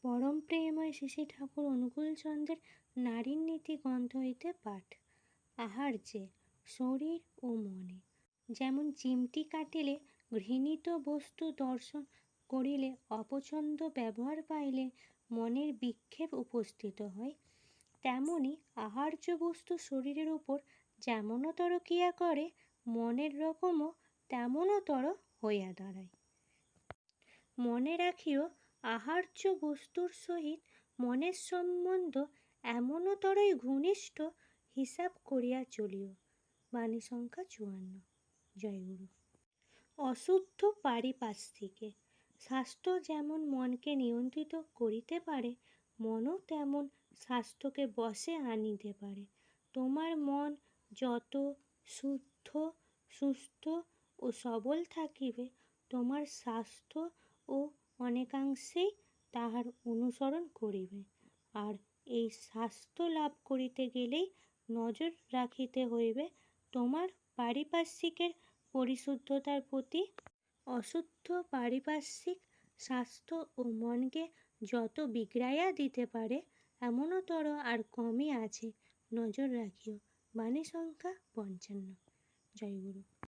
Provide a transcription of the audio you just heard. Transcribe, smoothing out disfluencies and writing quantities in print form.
পরম প্রেমময় শ্রী ঠাকুর অনুকূলচন্দ্রের নারীর নীতি গ্রন্থ হইতে পাঠ। আহার্যে শরীর ও মনে যেমন চিমটি কাটিলে ঘৃণিত বস্তু দর্শন করিলে অপছন্দ ব্যবহার পাইলে মনের বিক্ষেপ উপস্থিত হয়, তেমনি আহার্য বস্তু শরীরের উপর যেমনতর ক্রিয়া করে মনের রকমও তেমনতর হইয়া দাঁড়ায়। মনে রাখিও, আহার্য বস্তুর সহিত মনের সম্বন্ধ এমনতরই ঘনিষ্ঠ হিসাব করিয়া চলিও। বাণী সংখ্যা 54। জয়গুরু। অশুদ্ধ পারিপার্শ্বিকে স্বাস্থ্য যেমন মনকে নিয়ন্ত্রিত করিতে পারে, মনও তেমন স্বাস্থ্যকে বশে আনিতে পারে। তোমার মন যত শুদ্ধ, সুস্থ ও সবল থাকিবে, তোমার স্বাস্থ্য ও অনেকাংশেই তাহার অনুসরণ করিবে। আর এই স্বাস্থ্য লাভ করিতে গেলেই নজর রাখিতে হইবে তোমার পারিপার্শ্বিকের পরিশুদ্ধতার প্রতি। অশুদ্ধ পারিপার্শ্বিক স্বাস্থ্য ও মনকে যত বিগড়াইয়া দিতে পারে, এমনতর আর কমই আছে, নজর রাখিও। বাণী সংখ্যা 55। জয়গুরু।